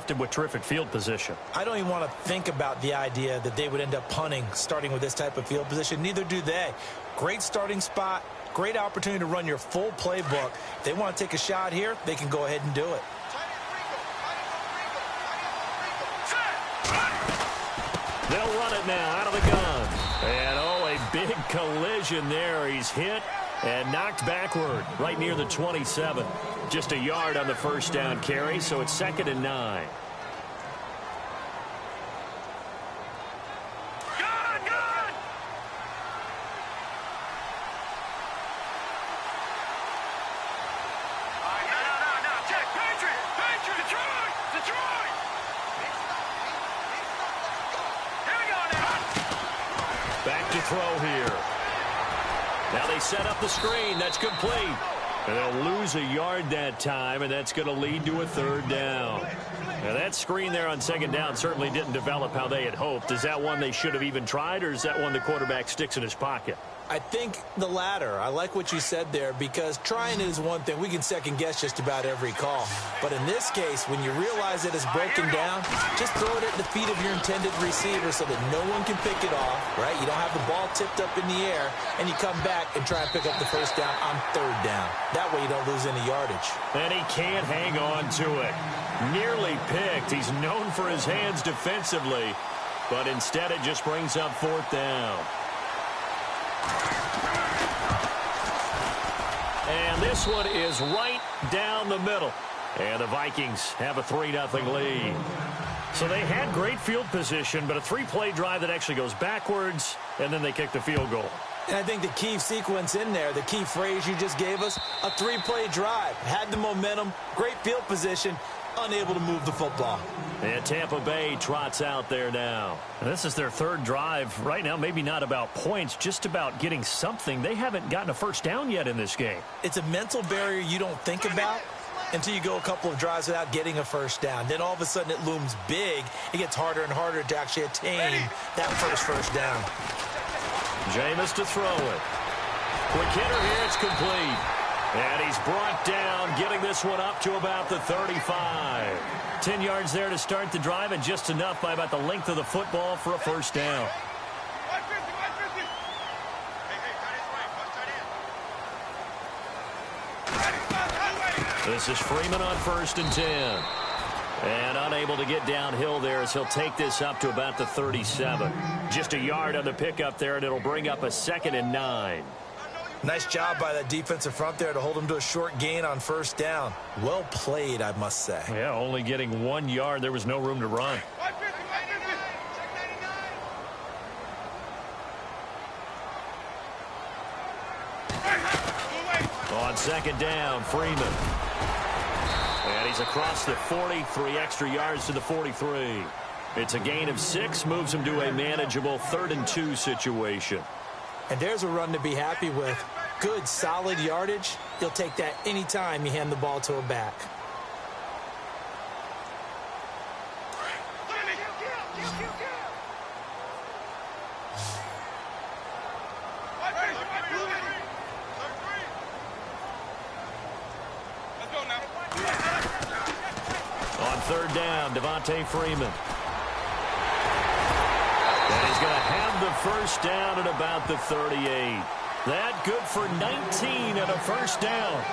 gifted with terrific field position. I don't even want to think about the idea that they would end up punting starting with this type of field position. Neither do they. Great starting spot, great opportunity to run your full playbook. If they want to take a shot here, they can go ahead and do it. They'll run it now out of the gun. And, oh, a big collision there. He's hit and knocked backward right near the 27. Just a yard on the first down carry, so it's 2nd and 9. Back to throw here. Now they set up the screen. That's complete. And they'll lose a yard that time, and that's going to lead to a 3rd down. Now that screen there on 2nd down certainly didn't develop how they had hoped. Is that one they should have even tried, or is that one the quarterback sticks in his pocket? I think the latter. I like what you said there, because trying it is one thing. We can second guess just about every call. But in this case, when you realize that it's broken down, just throw it at the feet of your intended receiver so that no one can pick it off, right? You don't have the ball tipped up in the air, and you come back and try and pick up the first down on 3rd down. That way you don't lose any yardage. And he can't hang on to it. Nearly picked. He's known for his hands defensively, but instead it just brings up 4th down. And this one is right down the middle. And the Vikings have a 3-0 lead. So they had great field position, but a 3-play drive that actually goes backwards, and then they kick the field goal. And I think the key sequence in there, the key phrase you just gave us, a 3-play drive. Had the momentum, great field position, unable to move the football. And Tampa Bay trots out there now. And this is their 3rd drive. Right now, maybe not about points, just about getting something. They haven't gotten a first down yet in this game. It's a mental barrier you don't think about until you go a couple of drives without getting a first down. Then all of a sudden it looms big. It gets harder and harder to actually attain that first down. Jameis to throw it. Quick hitter here, it's complete. And he's brought down, getting this one up to about the 35. 10 yards there to start the drive, and just enough by about the length of the football for a first down. This is Freeman on 1st and 10. And unable to get downhill there as he'll take this up to about the 37. Just a yard on the pickup there, and it'll bring up a 2nd and 9. Nice job by that defensive front there to hold him to a short gain on first down. Well played, I must say. Yeah, only getting 1 yard. There was no room to run. On 2nd down, Freeman. And he's across the 40, 3 extra yards to the 43. It's a gain of 6, moves him to a manageable 3rd and 2 situation. And there's a run to be happy with. Good, solid yardage. You'll take that anytime you hand the ball to a back. On 3rd down, Devontae Freeman. And he's going to have the first down at about the 38. That good for 19 and a first down.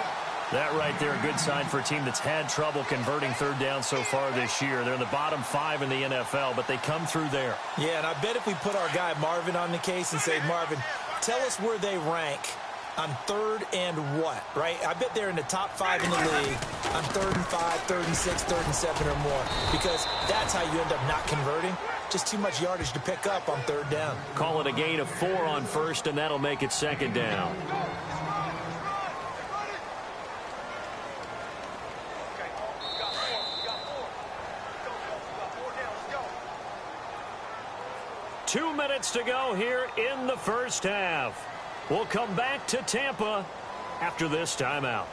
That right there, a good sign for a team that's had trouble converting 3rd down so far this year. They're in the bottom 5 in the NFL, but they come through there. Yeah, and I bet if we put our guy Marvin on the case and say, Marvin, tell us where they rank on 3rd and what, right? I bet they're in the top 5 in the league on 3rd and 5, 3rd and 6, 3rd and 7 or more, because that's how you end up not converting. Just too much yardage to pick up on 3rd down. Call it a gain of 4 on 1st, and that'll make it 2nd down. Two minutes to go here in the first half. We'll come back to Tampa after this timeout.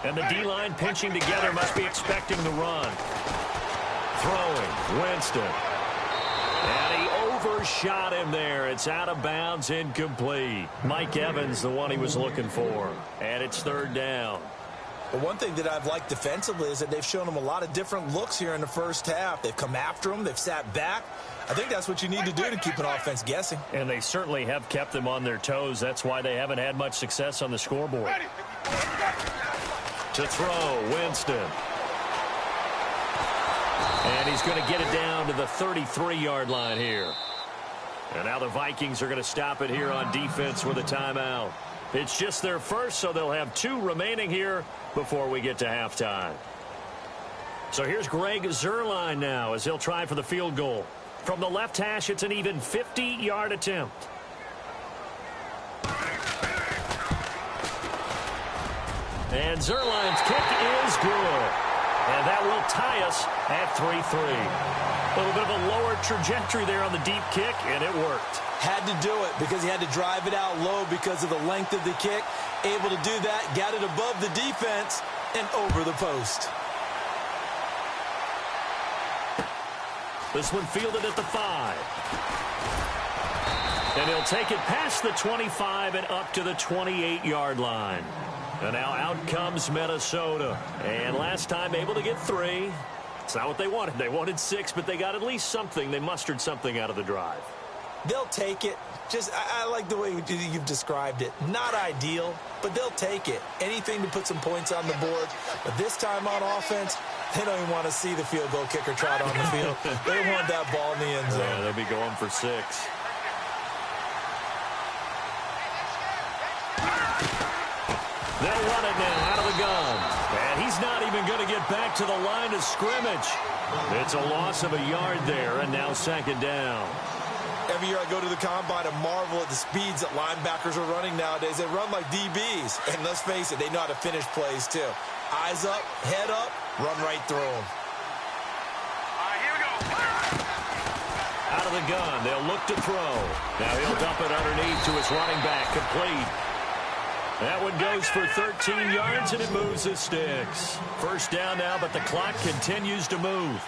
And the D-line pinching together, must be expecting the run. Throwing, Winston. And he overshot him there. It's out of bounds, incomplete. Mike Evans, the one he was looking for. And it's third down. Well, one thing that I've liked defensively is that they've shown him a lot of different looks here in the first half. They've come after him. They've sat back. I think that's what you need to do to keep an offense guessing. And they certainly have kept them on their toes. That's why they haven't had much success on the scoreboard. To throw, Winston. And he's going to get it down to the 33-yard line here. And now the Vikings are going to stop it here on defense with a timeout. It's just their first, so they'll have 2 remaining here before we get to halftime. So here's Greg Zuerlein now as he'll try for the field goal. From the left hash, it's an even 50-yard attempt. And Zuerlein's kick is good. And that will tie us at 3-3. A little bit of a lower trajectory there on the deep kick, and it worked. Had to do it because he had to drive it out low because of the length of the kick. Able to do that, got it above the defense and over the post. This one fielded at the 5. And he'll take it past the 25 and up to the 28-yard line. And now out comes Minnesota. And last time able to get 3. It's not what they wanted. They wanted 6, but they got at least something. They mustered something out of the drive. They'll take it. I like the way you've described it. Not ideal, but they'll take it. Anything to put some points on the board. But this time on offense, they don't even want to see the field goal kicker trot on the field. They want that ball in the end zone. Yeah, they'll be going for 6. They'll run it now out of the gun. And he's not even going to get back to the line of scrimmage. It's a loss of a yard there, and now second down. Every year I go to the combine and marvel at the speeds that linebackers are running nowadays. They run like DBs. And let's face it, they know how to finish plays too. Eyes up, head up, run right through them. Here we go. Out of the gun, they'll look to throw. Now he'll dump it underneath to his running back, complete. That one goes for 13 yards, and it moves the sticks. First down now, but the clock continues to move.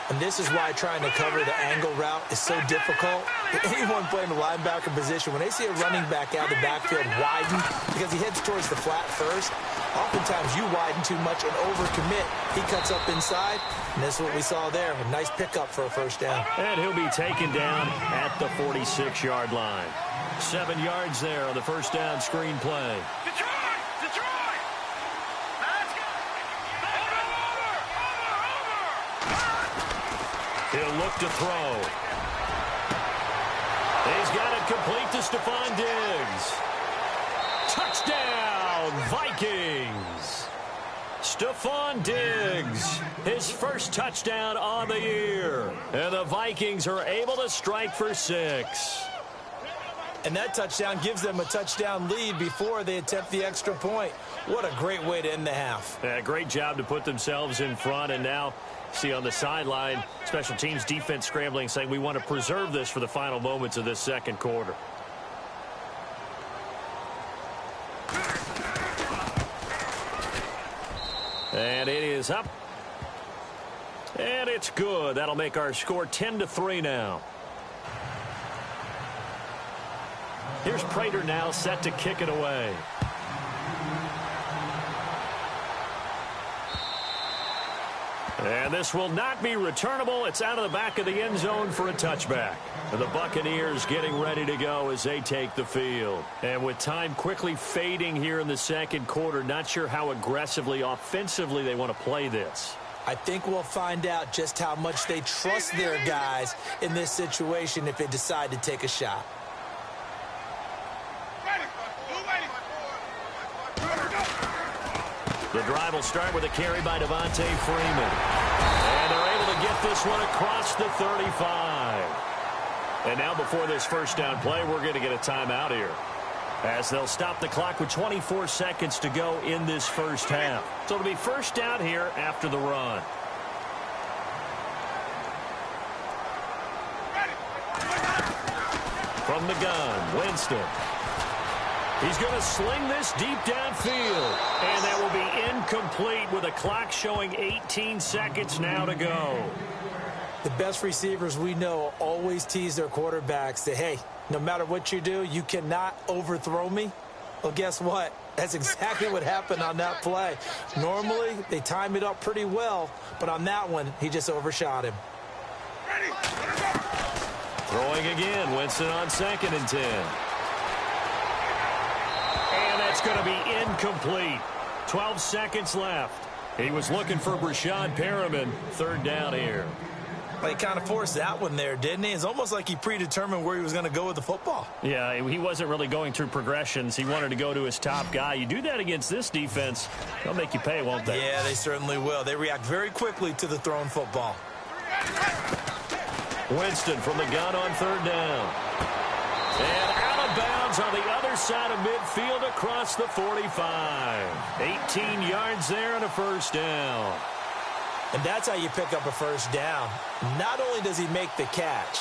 And this is why trying to cover the angle route is so difficult. Anyone playing the linebacker position, when they see a running back out of the backfield widen, because he heads towards the flat first, oftentimes you widen too much and overcommit. He cuts up inside, and that's what we saw there. A nice pickup for a first down. And he'll be taken down at the 46-yard line. 7 yards there on the first down screen play. Detroit! Detroit! Let's go! Over! He'll look to throw. He's got it complete to Stephon Diggs. Touchdown, Vikings. Stephon Diggs, his first touchdown on the year. And the Vikings are able to strike for 6. And that touchdown gives them a touchdown lead before they attempt the extra point. What a great way to end the half. Yeah, great job to put themselves in front. And now, see on the sideline, special teams defense scrambling, saying we want to preserve this for the final moments of this second quarter. And it is up. And it's good. That'll make our score 10-3 now. Here's Prater now set to kick it away. And this will not be returnable. It's out of the back of the end zone for a touchback. And the Buccaneers getting ready to go as they take the field. And with time quickly fading here in the second quarter, not sure how aggressively, offensively they want to play this. I think we'll find out just how much they trust their guys in this situation if they decide to take a shot. The drive will start with a carry by Devontae Freeman. And they're able to get this one across the 35. And now before this first down play, we're going to get a timeout here, as they'll stop the clock with 24 seconds to go in this first half. So it'll be first down here after the run. From the gun, Winston. He's going to sling this deep downfield. And that will be incomplete with a clock showing 18 seconds now to go. The best receivers we know always tease their quarterbacks that, hey, no matter what you do, you cannot overthrow me. Well, guess what? That's exactly what happened on that play. Normally, they time it up pretty well, but on that one, he just overshot him. Throwing again, Winston on 2nd and 10. And that's going to be incomplete. 12 seconds left. He was looking for Brashad Perriman. 3rd down here. Well, he kind of forced that one there, didn't he? It's almost like he predetermined where he was going to go with the football. Yeah, he wasn't really going through progressions. He wanted to go to his top guy. You do that against this defense, they'll make you pay, won't they? Yeah, they certainly will. They react very quickly to the thrown football. Winston from the gun on 3rd down. And out of bounds on the other side of midfield across the 45. 18 yards there and a 1st down. And that's how you pick up a 1st down. Not only does he make the catch,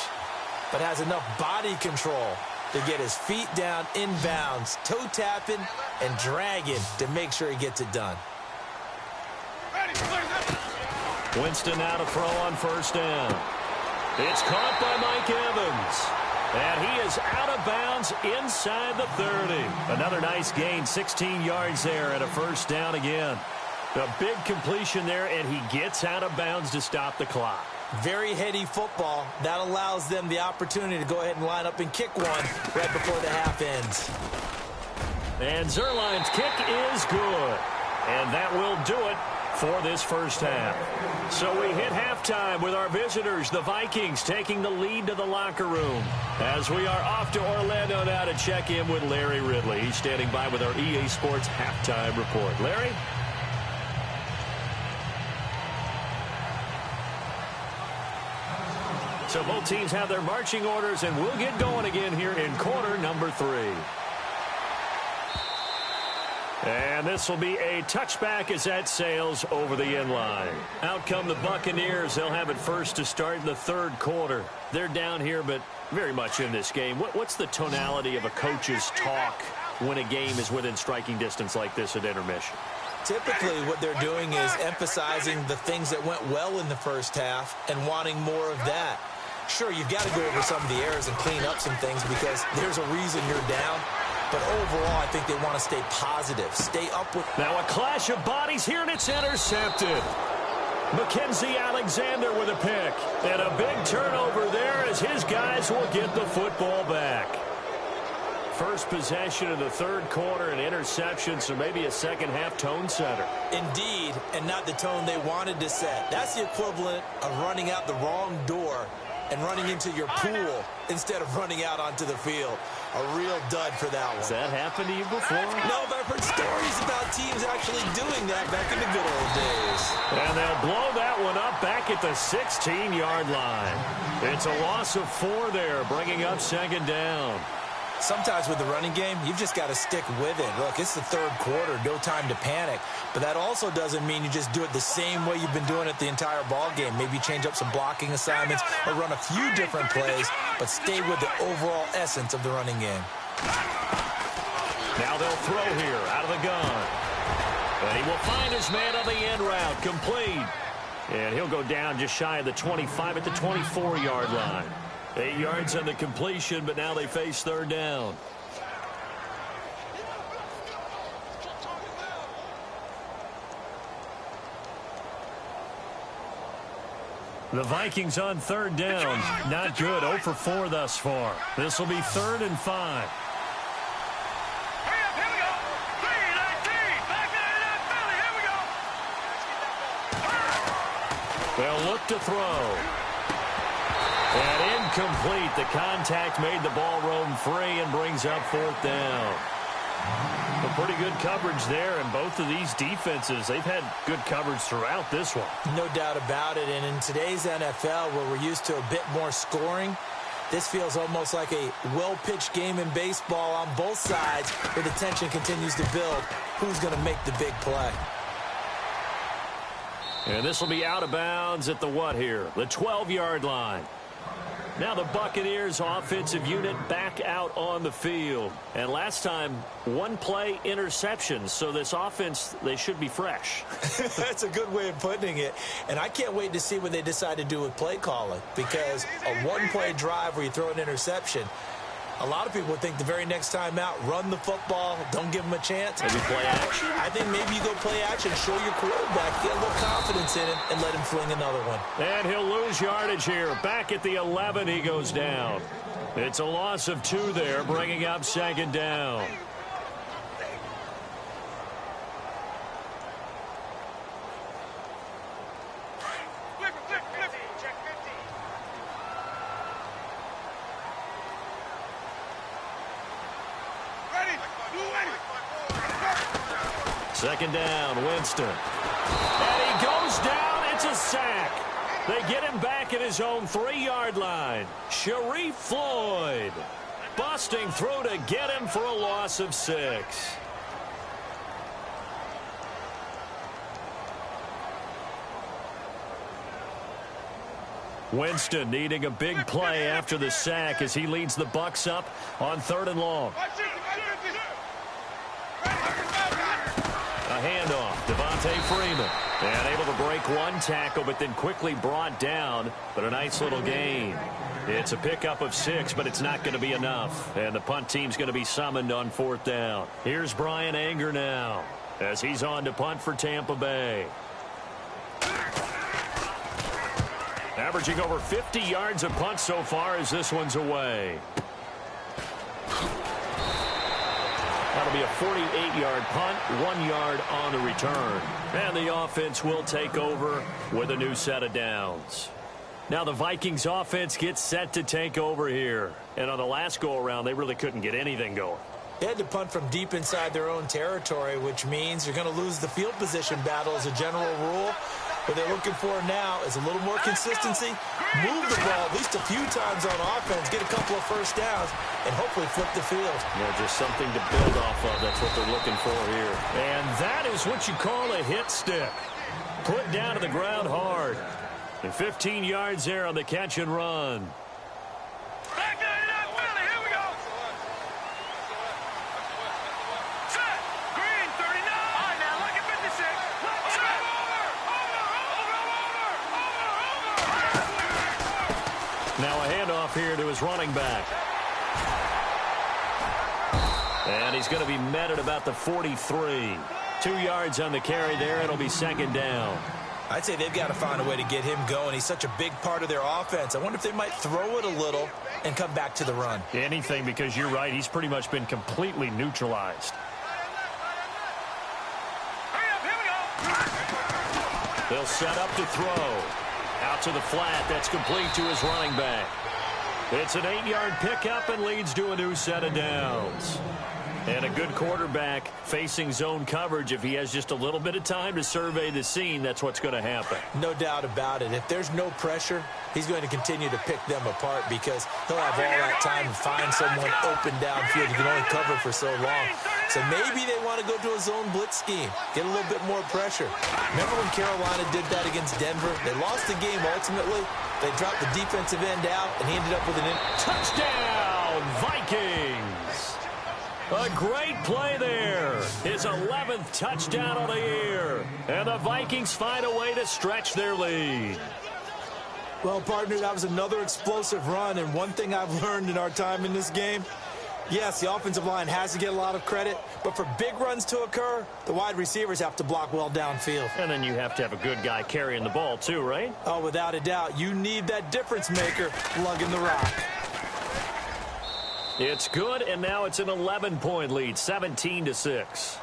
but has enough body control to get his feet down inbounds, toe tapping and dragging to make sure he gets it done. Winston now to throw on 1st down. It's caught by Mike Evans. And he is out of bounds inside the 30. Another nice gain, 16 yards there and a 1st down again. A big completion there, and he gets out of bounds to stop the clock. Very heady football. That allows them the opportunity to go ahead and line up and kick one right before the half ends. And Zerline's kick is good. And that will do it for this 1st half. So we hit halftime with our visitors, the Vikings, taking the lead to the locker room. As we are off to Orlando now to check in with Larry Ridley. He's standing by with our EA Sports halftime report. Larry? So both teams have their marching orders, and we'll get going again here in quarter number 3. And this will be a touchback as that sails over the end line. Out come the Buccaneers. They'll have it first to start in the 3rd quarter. They're down here, but very much in this game. What's the tonality of a coach's talk when a game is within striking distance like this at intermission? Typically, what they're doing is emphasizing the things that went well in the 1st half and wanting more of that. Sure, you've got to go over some of the errors and clean up some things because there's a reason you're down. But overall, I think they want to stay positive, stay up with... Now a clash of bodies here, and it's intercepted. Mackenzie Alexander with a pick. And a big turnover there as his guys will get the football back. First possession of the 3rd quarter, an interception, so maybe a 2nd half tone setter. Indeed, and not the tone they wanted to set. That's the equivalent of running out the wrong door and running into your pool instead of running out onto the field. A real dud for that one. Has that happened to you before? No, but I've heard stories about teams actually doing that back in the good old days. And they'll blow that one up back at the 16-yard line. It's a loss of 4 there, bringing up 2nd down. Sometimes with the running game, you've just got to stick with it. Look, it's the 3rd quarter, no time to panic. But that also doesn't mean you just do it the same way you've been doing it the entire ball game. Maybe change up some blocking assignments or run a few different plays, but stay with the overall essence of the running game. Now they'll throw here out of the gun. And he will find his man on the end route, complete. And he'll go down just shy of the 25 at the 24-yard line. 8 yards on the completion, but now they face 3rd down. The Vikings on 3rd down. Not good. 0 for 4 thus far. This will be 3rd and 5. Here we go. 3-19. Back in Philly. Here we go. They'll look to throw. And incomplete. The contact made the ball roam free and brings up 4th down. A pretty good coverage there, and both of these defenses, they've had good coverage throughout this one. No doubt about it, and in today's NFL, where we're used to a bit more scoring, this feels almost like a well-pitched game in baseball on both sides, where the tension continues to build. Who's going to make the big play? And this will be out of bounds at the what here? The 12-yard line. Now the Buccaneers offensive unit back out on the field. And last time, one play interception. So this offense, they should be fresh. That's a good way of putting it. And I can't wait to see what they decide to do with play calling. Because a one-play drive where you throw an interception, a lot of people would think the very next time out, run the football, don't give them a chance. Maybe play action. I think maybe you go play action, show your quarterback, get a little confidence in it, and let him fling another one. And he'll lose yardage here. Back at the 11, he goes down. It's a loss of 2 there, bringing up second down. Second down, Winston. And he goes down. It's a sack. They get him back at his own 3-yard line. Sharif Floyd busting through to get him for a loss of 6. Winston needing a big play after the sack as he leads the Bucs up on 3rd and long. A handoff, Devontae Freeman. And able to break one tackle, but then quickly brought down. But a nice little gain. It's a pickup of 6, but it's not going to be enough. And the punt team's going to be summoned on 4th down. Here's Brian Anger now as he's on to punt for Tampa Bay. Averaging over 50 yards a punt so far as this one's away. That'll be a 48-yard punt, 1 yard on the return. And the offense will take over with a new set of downs. Now the Vikings offense gets set to take over here. And on the last go-around, they really couldn't get anything going. They had to punt from deep inside their own territory, which means you're going to lose the field position battle as a general rule. What they're looking for now is a little more consistency, move the ball at least a few times on offense, get a couple of first downs, and hopefully flip the field. Yeah, just something to build off of. That's what they're looking for here. And that is what you call a hit stick. Put down to the ground hard. And 15 yards there on the catch and run. Now a handoff here to his running back. And he's going to be met at about the 43. 2 yards on the carry there. It'll be second down. I'd say they've got to find a way to get him going. He's such a big part of their offense. I wonder if they might throw it a little and come back to the run. Anything, because you're right. He's pretty much been completely neutralized. They'll set up to throw. Out to the flat. That's complete to his running back. It's an 8-yard pickup and leads to a new set of downs. And a good quarterback facing zone coverage. If he has just a little bit of time to survey the scene, that's what's going to happen. No doubt about it. If there's no pressure, he's going to continue to pick them apart because he'll have all that time to find someone open downfield. He can only cover for so long. So maybe they want to go to a zone blitz scheme, get a little bit more pressure. Remember when Carolina did that against Denver? They lost the game ultimately. They dropped the defensive end out, and he ended up with an touchdown, Vikings. A great play there. His 11th touchdown of the year. And the Vikings find a way to stretch their lead. Well, partner, that was another explosive run. And one thing I've learned in our time in this game, yes, the offensive line has to get a lot of credit. But for big runs to occur, the wide receivers have to block well downfield. And then you have to have a good guy carrying the ball too, right? Oh, without a doubt. You need that difference maker lugging the rock. It's good, and now it's an 11-point lead, 17-6.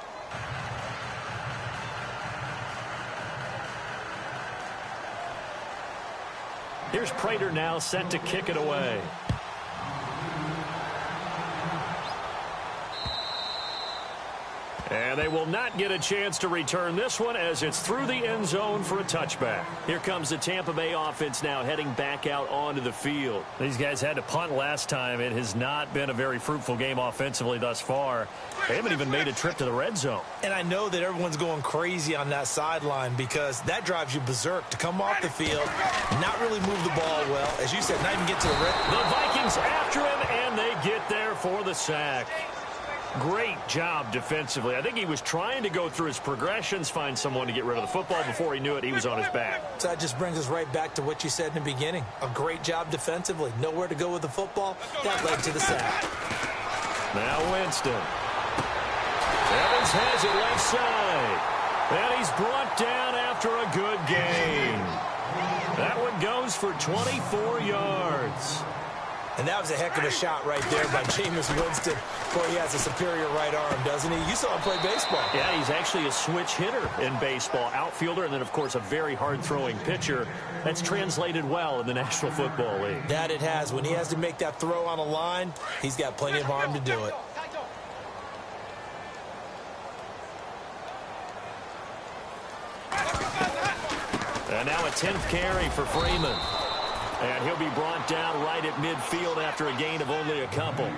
Here's Prater now set to kick it away. And they will not get a chance to return this one as it's through the end zone for a touchback. Here comes the Tampa Bay offense now heading back out onto the field. These guys had to punt last time. It has not been a very fruitful game offensively thus far. They haven't even made a trip to the red zone. And I know that everyone's going crazy on that sideline because that drives you berserk to come off the field, not really move the ball well. As you said, not even get to the red. The Vikings after him, and they get there for the sack. Great job defensively. I think he was trying to go through his progressions, find someone to get rid of the football. Before he knew it, he was on his back. So that just brings us right back to what you said in the beginning. A great job defensively. Nowhere to go with the football. That led to the sack. Now Winston. Evans has it left side. And he's brought down after a good gain. That one goes for 24 yards. And that was a heck of a shot right there by Jameis Winston. Boy, he has a superior right arm, doesn't he? You saw him play baseball. Yeah, he's actually a switch hitter in baseball. Outfielder, and then, of course, a very hard-throwing pitcher. That's translated well in the National Football League. That it has. When he has to make that throw on a line, he's got plenty of arm to do it. And now a 10th carry for Freeman. And he'll be brought down right at midfield after a gain of only a couple.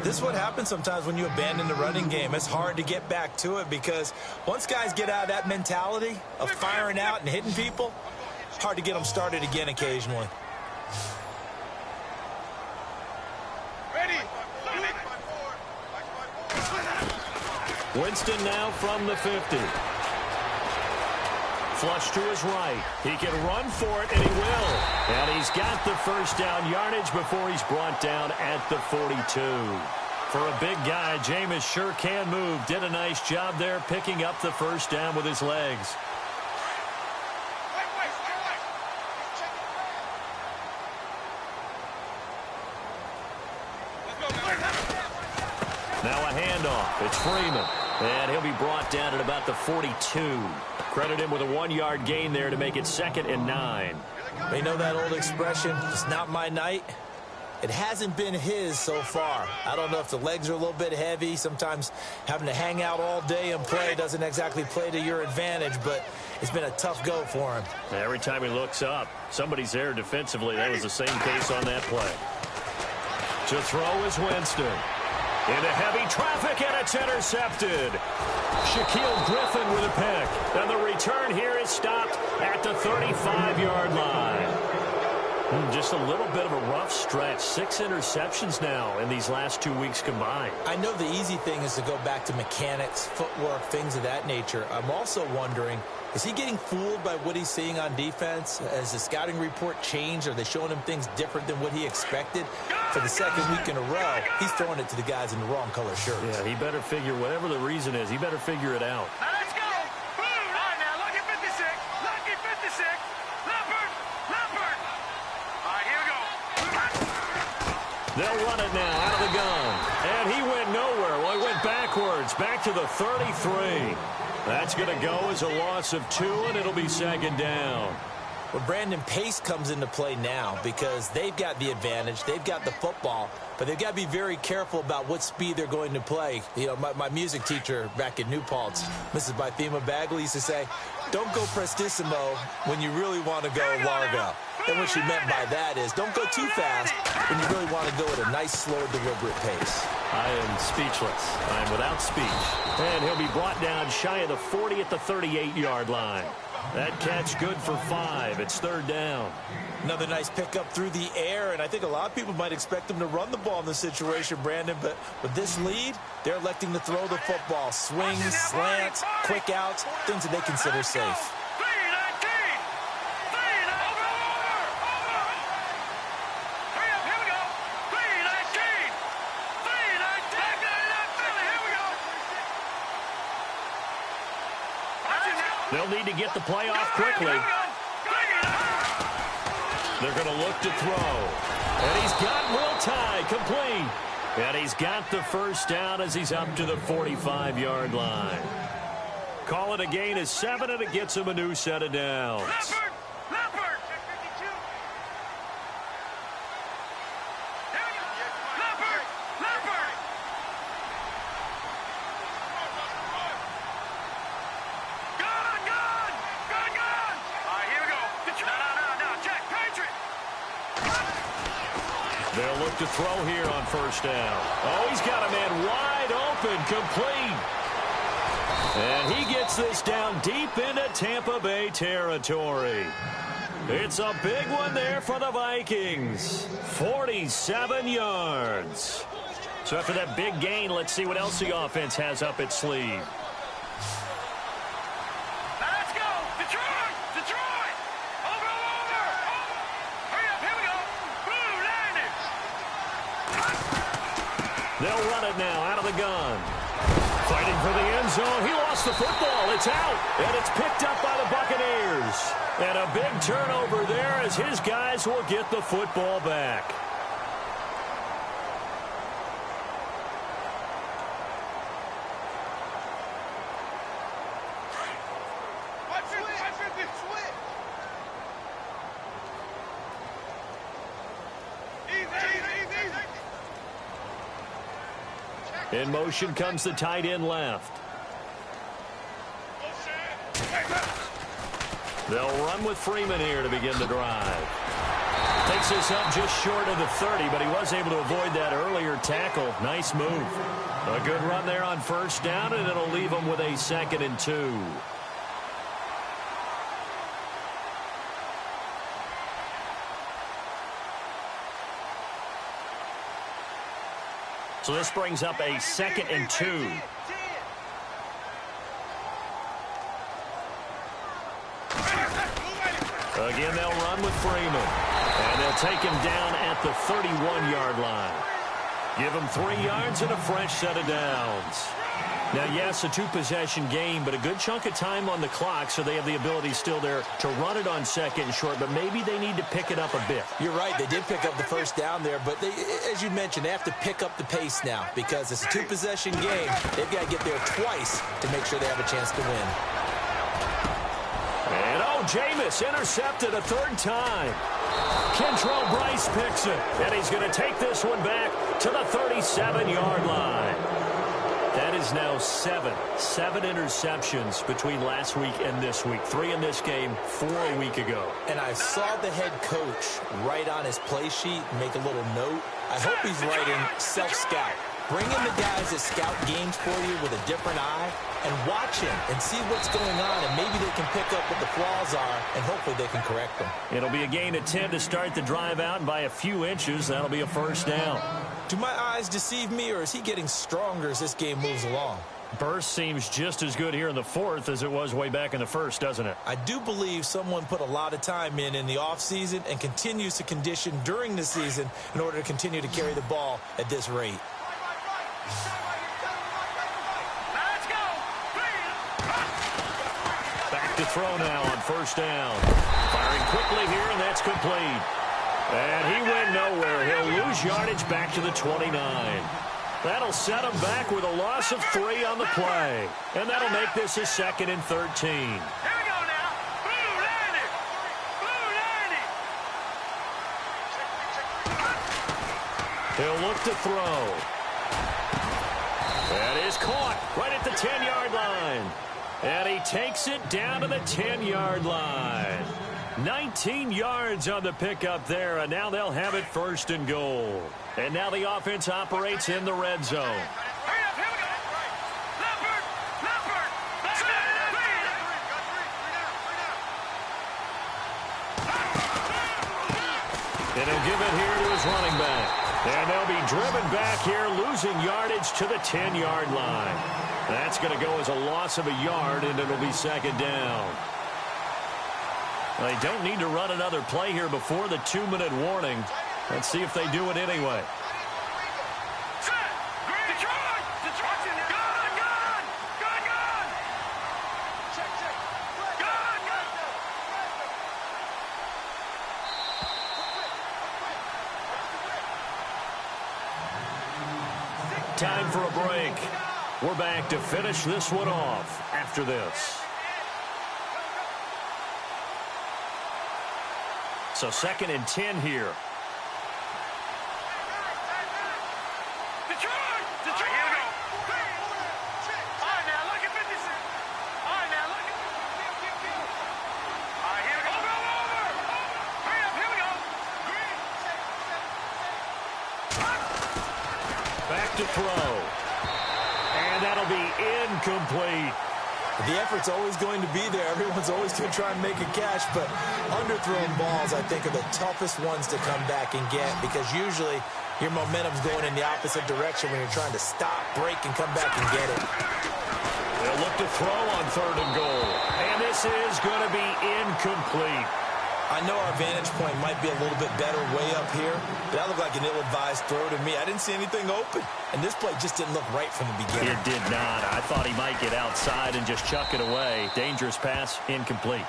This is what happens sometimes when you abandon the running game. It's hard to get back to it because once guys get out of that mentality of firing out and hitting people, it's hard to get them started again occasionally. Winston now from the 50. Flush to his right. He can run for it, and he will. And he's got the first down yardage before he's brought down at the 42. For a big guy, Jameis sure can move. Did a nice job there picking up the first down with his legs. Now a handoff. It's Freeman. And he'll be brought down at about the 42. Credit him with a 1-yard gain there to make it 2nd and 9. You know that old expression, it's not my night? It hasn't been his so far. I don't know if the legs are a little bit heavy. Sometimes having to hang out all day and play doesn't exactly play to your advantage, but it's been a tough go for him. Every time he looks up, somebody's there defensively. That was the same case on that play. To throw is Winston. Into heavy traffic, and it's intercepted. Shaquille Griffin with a pick. And the return here is stopped at the 35-yard line. Just a little bit of a rough stretch. 6 interceptions now in these last 2 weeks combined. I know the easy thing is to go back to mechanics, footwork, things of that nature. I'm also wondering, is he getting fooled by what he's seeing on defense? Has the scouting report changed? Are they showing him things different than what he expected? For the 2nd week in a row, he's throwing it to the guys in the wrong color shirts. Yeah, he better figure, whatever the reason is, he better figure it out. Now let's go. Boom. All right, now, lucky 56. Lucky 56. Leopard. Leopard. All right, here we go. They'll run it now out of the gun. And he went nowhere. Well, he went backwards, back to the 33. That's going to go as a loss of 2, and it'll be 2nd down. Well, Brandon, pace comes into play now because they've got the advantage. They've got the football, but they've got to be very careful about what speed they're going to play. You know, my music teacher back in New Paltz, Mrs. Bythema Bagley, used to say, don't go prestissimo when you really want to go largo. And what she meant by that is don't go too fast when you really want to go at a nice, slow, deliberate pace. I am speechless. I am without speech. And he'll be brought down shy of the 40 at the 38-yard line. That catch good for 5. It's 3rd down. Another nice pickup through the air, and I think a lot of people might expect them to run the ball in this situation, Brandon, but with this lead, they're electing to throw the football. Swings, slants, quick outs, things that they consider safe. They'll need to get the play off quickly. They're going to look to throw. And he's got Will Tye complete. And he's got the first down as he's up to the 45-yard line. Call it a gain of 7, and it gets him a new set of downs. They'll look to throw here on first down. Oh, he's got a man wide open, complete. And he gets this down deep into Tampa Bay territory. It's a big one there for the Vikings. 47 yards. So after that big gain, let's see what else the offense has up its sleeve. Let's go! Detroit! Detroit! Over! Hurry up, here we go! Blue Liners! They'll run it now out of the gun. Fighting for the end zone. He lost the football. It's out. And it's picked up by the Buccaneers. And a big turnover there as his guys will get the football back. In motion comes the tight end left. They'll run with Freeman here to begin the drive. Takes this up just short of the 30, but he was able to avoid that earlier tackle. Nice move. A good run there on first down, and it'll leave him with a 2nd and 2. So this brings up a 2nd and 2. Again, they'll run with Freeman. And they'll take him down at the 31-yard line. Give him 3 yards and a fresh set of downs. Now, yes, a 2-possession game, but a good chunk of time on the clock, so they have the ability still there to run it on 2nd and short, but maybe they need to pick it up a bit. You're right. They did pick up the first down there, but they, as you mentioned, they have to pick up the pace now because it's a 2-possession game. They've got to get there twice to make sure they have a chance to win. And, Jameis intercepted a 3rd time. Kentrell Bryce picks it, and he's going to take this one back to the 37-yard line. That is now 7 interceptions between last week and this week. 3 in this game, 4 a week ago. And I saw the head coach write on his play sheet, make a little note. I hope he's writing self-scout. Bring in the guys that scout games for you with a different eye and watch him and see what's going on, and maybe they can pick up what the flaws are, and hopefully they can correct them. It'll be a gain of 10 to start the drive out, and by a few inches, that'll be a first down. Do my eyes deceive me, or is he getting stronger as this game moves along? Burst seems just as good here in the 4th as it was way back in the 1st, doesn't it? I do believe someone put a lot of time in the offseason and continues to condition during the season in order to continue to carry the ball at this rate. Let's go! Back to throw now on first down. Firing quickly here, and that's complete. And he went nowhere. He'll lose yardage back to the 29. That'll set him back with a loss of 3 on the play. And that'll make this a 2nd and 13. Here we go now. Blue Liners! Blue Liners! He'll look to throw. That is caught right at the 10-yard line. And he takes it down to the 10-yard line. 19 yards on the pickup there, and now they'll have it 1st and goal. And now the offense operates in the red zone. Hurry up, here we go! Leopard! Leopard! And he'll give it here to his running back. And they'll be driven back here, losing yardage to the 10-yard line. That's going to go as a loss of a yard, and it'll be 2nd down. They don't need to run another play here before the 2-minute warning. Let's see if they do it anyway. Detroit! Detroit! Gone! Gone! Gone! Gone! Check! Gone! Gone! Time for a break. We're back to finish this one off after this. So 2nd and 10 here. Detroit! Detroit! Here we go. All right, now, look at 56. All right, now, look at 56. All right, here we go. Over! Hurry up, here we go. Back to throw. And that'll be incomplete. The effort's always going to be there. Everyone's always going to try and make a catch, but underthrown balls, I think, are the toughest ones to come back and get because usually your momentum's going in the opposite direction when you're trying to stop, break, and come back and get it. They'll look to throw on 3rd and goal. And this is going to be incomplete. I know our vantage point might be a little bit better way up here, but that looked like an ill-advised throw to me. I didn't see anything open, and this play just didn't look right from the beginning. It did not. I thought he might get outside and just chuck it away. Dangerous pass, incomplete.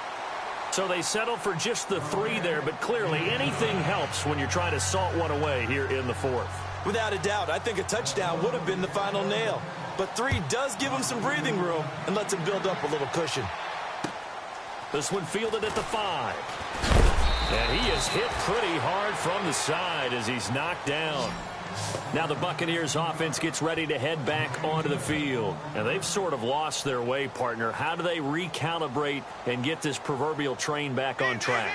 So they settle for just the 3 there, but clearly anything helps when you're trying to salt one away here in the 4th. Without a doubt, I think a touchdown would have been the final nail, but 3 does give him some breathing room and lets him build up a little cushion. This one fielded at the 5. And he is hit pretty hard from the side as he's knocked down. Now the Buccaneers offense gets ready to head back onto the field. And they've sort of lost their way, partner. How do they recalibrate and get this proverbial train back on track?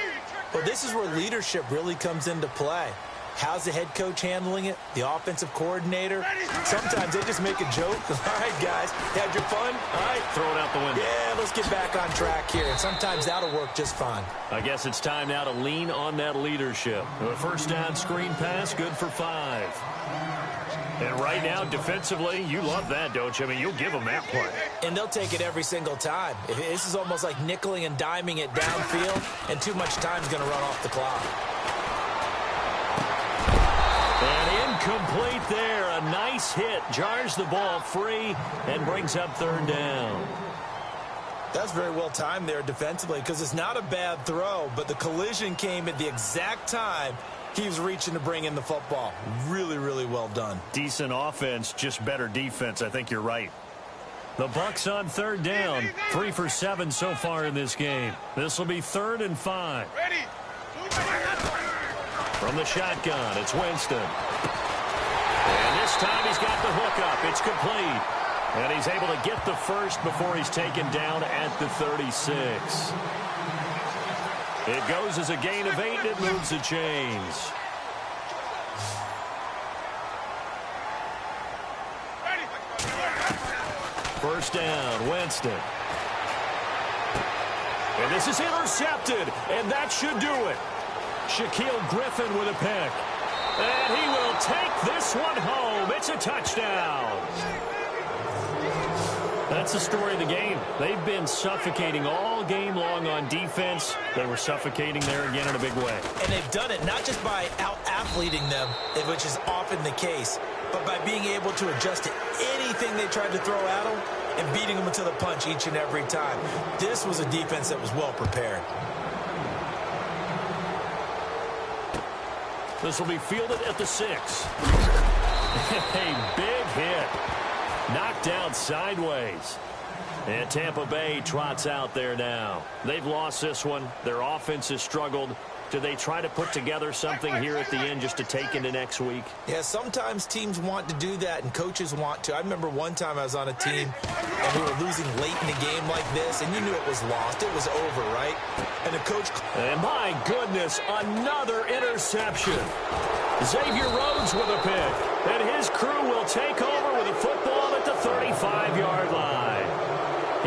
Well, this is where leadership really comes into play. How's the head coach handling it? The offensive coordinator? Sometimes they just make a joke. All right, guys, had your fun? All right. Throw it out the window. Yeah, let's get back on track here. And sometimes that'll work just fine. I guess it's time now to lean on that leadership. A first down screen pass, good for 5. And right now, defensively, you love that, don't you? I mean, you'll give them that play. And they'll take it every single time. This is almost like nickeling and diming it downfield, and too much time's going to run off the clock. And incomplete there. A nice hit. Jars the ball free and brings up 3rd down. That's very well timed there defensively because it's not a bad throw, but the collision came at the exact time he was reaching to bring in the football. Really, really well done. Decent offense, just better defense. I think you're right. The Bucs on 3rd down. 3 for 7 so far in this game. This will be 3rd and 5. Ready. From the shotgun, it's Winston. And this time he's got the hookup. It's complete. And he's able to get the first before he's taken down at the 36. It goes as a gain of 8, and it moves the chains. First down, Winston. And this is intercepted, and that should do it. Shaquille Griffin with a pick. And he will take this one home. It's a touchdown. That's the story of the game. They've been suffocating all game long on defense. They were suffocating there again in a big way. And they've done it not just by out-athleting them, which is often the case, but by being able to adjust to anything they tried to throw at them and beating them to the punch each and every time. This was a defense that was well prepared. This will be fielded at the 6. A big hit. Knocked out sideways. And Tampa Bay trots out there now. They've lost this one. Their offense has struggled. Do they try to put together something here at the end just to take into next week? Yeah, sometimes teams want to do that and coaches want to. I remember one time I was on a team and we were losing late in the game like this, and you knew it was lost. It was over, right? And the coach... And my goodness, another interception. Xavier Rhodes with a pick. And his crew will take over with a football at the 35-yard line.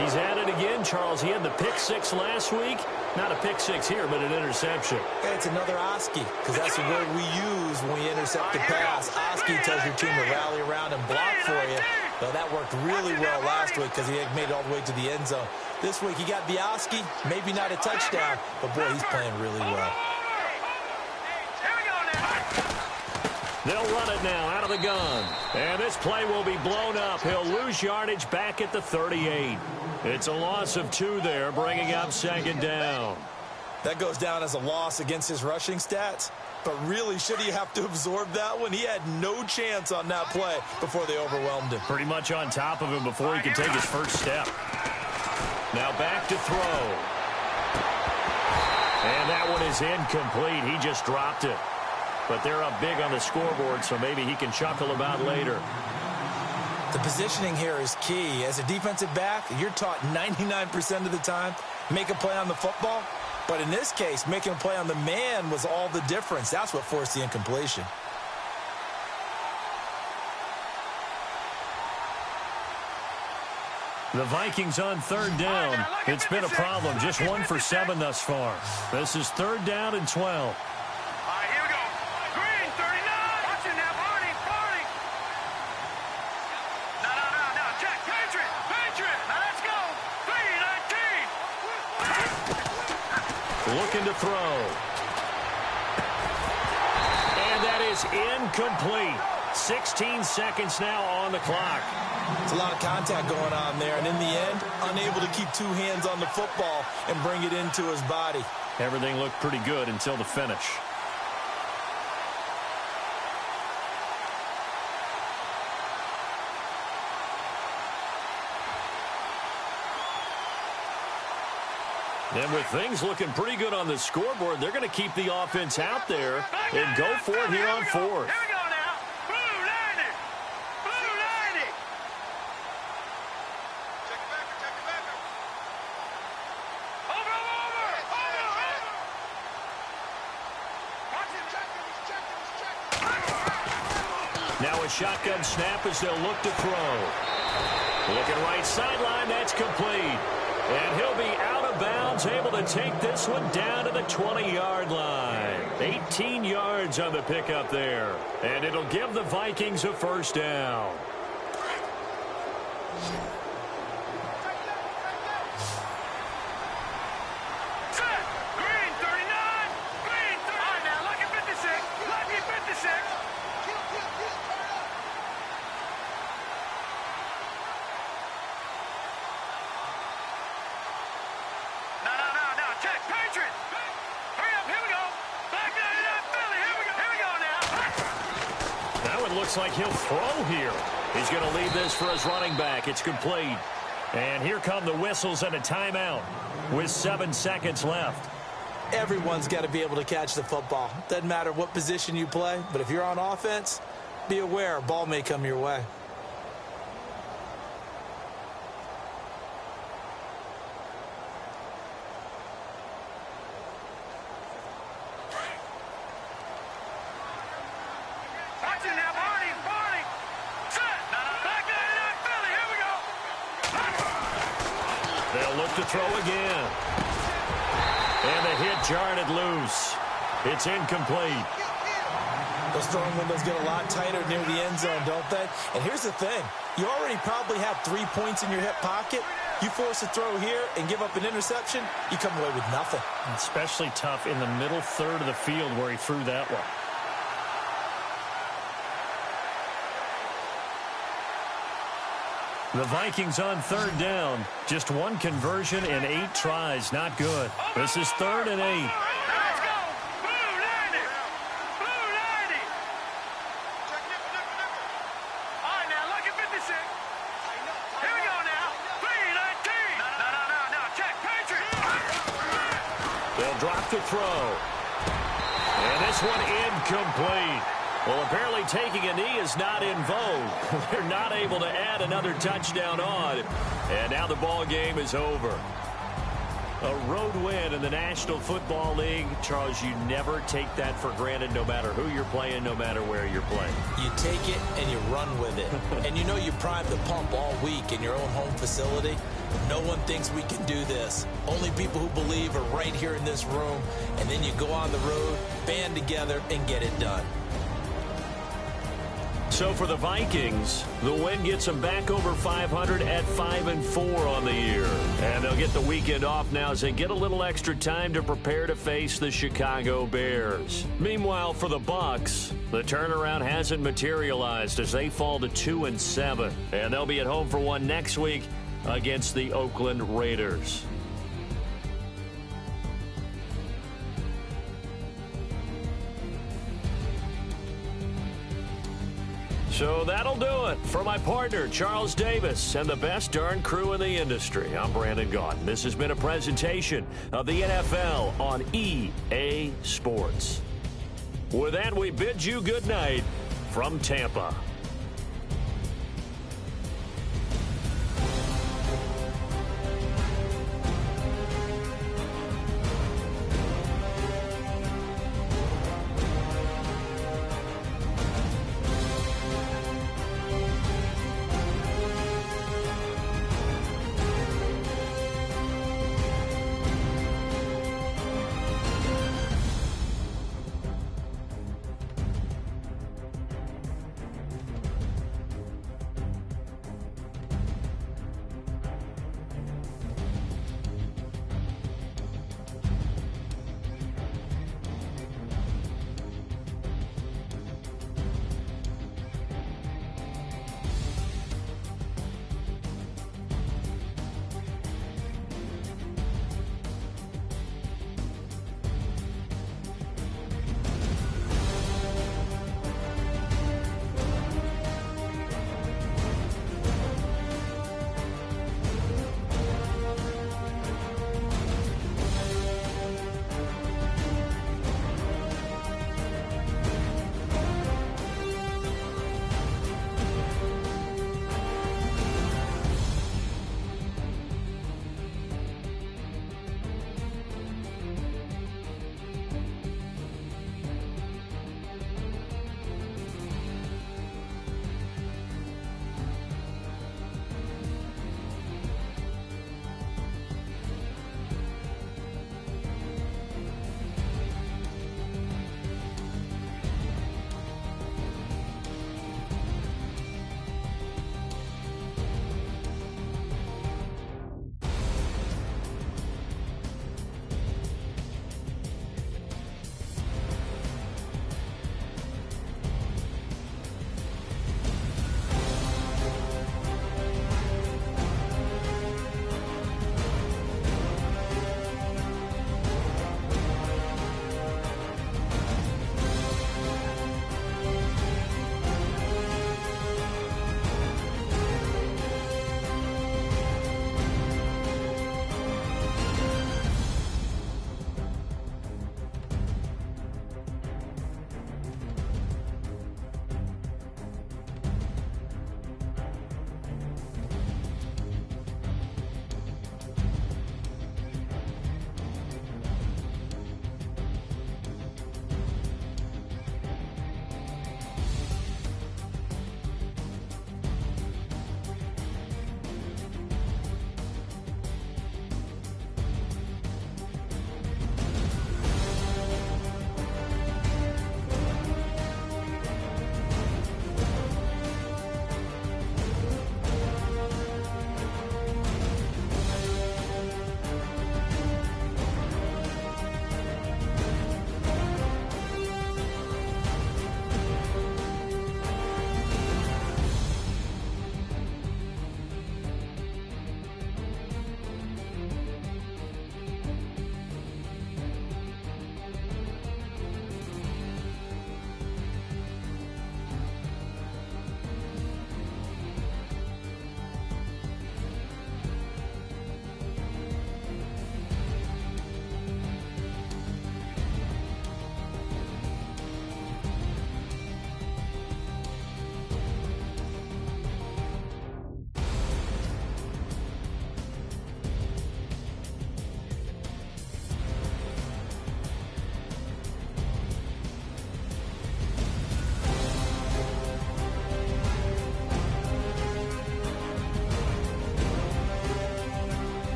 He's at it again, Charles. He had the pick 6 last week. Not a pick 6 here, but an interception. Hey, it's another Oski, because that's the word we use when we intercept the pass. Oski tells your team to rally around and block for you. Well, that worked really well last week because he had made it all the way to the end zone. This week he got the Oski, maybe not a touchdown, but boy, he's playing really well. They'll run it now out of the gun. And this play will be blown up. He'll lose yardage back at the 38. It's a loss of 2 there, bringing up 2nd down. That goes down as a loss against his rushing stats. But really, should he have to absorb that one? He had no chance on that play before they overwhelmed him. Pretty much on top of him before he could take his first step. Now back to throw. And that one is incomplete. He just dropped it. But they're up big on the scoreboard, so maybe he can chuckle about later. The positioning here is key. As a defensive back, you're taught 99% of the time, make a play on the football. But in this case, making a play on the man was all the difference. That's what forced the incompletion. The Vikings on third down. It's been a problem. Just 1 for 7 thus far. This is 3rd down and 12. All right, here we go. Green, 39. Watch it now, Barney. No. Check. Patriot. Now let's go. 3-19. Looking to throw. And that is incomplete. 16 seconds now on the clock. It's a lot of contact going on there, and in the end, unable to keep 2 hands on the football and bring it into his body. Everything looked pretty good until the finish. And with things looking pretty good on the scoreboard, they're going to keep the offense out there and go for it here on 4th. Here we go now. Blue 90. Blue 90. Check it back. Over. Watch it. Check it. Now a shotgun snap as they'll look to throw. Looking right sideline, that's complete. And he'll be out of bounds, able to take this one down to the 20-yard line. 18 yards on the pickup there. And it'll give the Vikings a 1st down. Set. Green, 39. Green, 30. All right, now, lucky 56. Lucky 56. No. Check. Patriot. Hurry up. Here we go. Back there. Philly. Here we go now. That one looks like he'll throw here. He's going to leave this for his running back. It's complete. And here come the whistles and a timeout with 7 seconds left. Everyone's got to be able to catch the football. Doesn't matter what position you play, but if you're on offense, be aware a ball may come your way. Watch it now, Barney. Set. Back there. Philly. Here we go. They'll look to throw again. And the hit jarred it loose. It's incomplete. Those throwing windows get a lot tighter near the end zone, don't they? And here's the thing. You already probably have 3 points in your hip pocket. You force a throw here and give up an interception, you come away with nothing. Especially tough in the middle third of the field where he threw that one. The Vikings on 3rd down. Just 1 conversion in 8 tries. Not good. This is 3rd and 8. Let's go. Blue 90. Blue 90. All right, now, lucky 56. Here we go now. 3-19. No. Check. Patriot. They'll drop the throw. And this one incomplete. Well, apparently taking a knee is not in vogue. They're not able to add another touchdown on. And now the ball game is over. A road win in the National Football League. Charles, you never take that for granted no matter who you're playing, no matter where you're playing. You take it and you run with it. And you know you primed the pump all week in your own home facility. No one thinks we can do this. Only people who believe are right here in this room. And then you go on the road, band together, and get it done. So for the Vikings, the win gets them back over 500 at 5-4 on the year. And they'll get the weekend off now as they get a little extra time to prepare to face the Chicago Bears. Meanwhile, for the Bucs, the turnaround hasn't materialized as they fall to 2-7. And they'll be at home for one next week against the Oakland Raiders. So that'll do it. For my partner, Charles Davis, and the best darn crew in the industry, I'm Brandon Gaudin. This has been a presentation of the NFL on EA Sports. With that, we bid you good night from Tampa.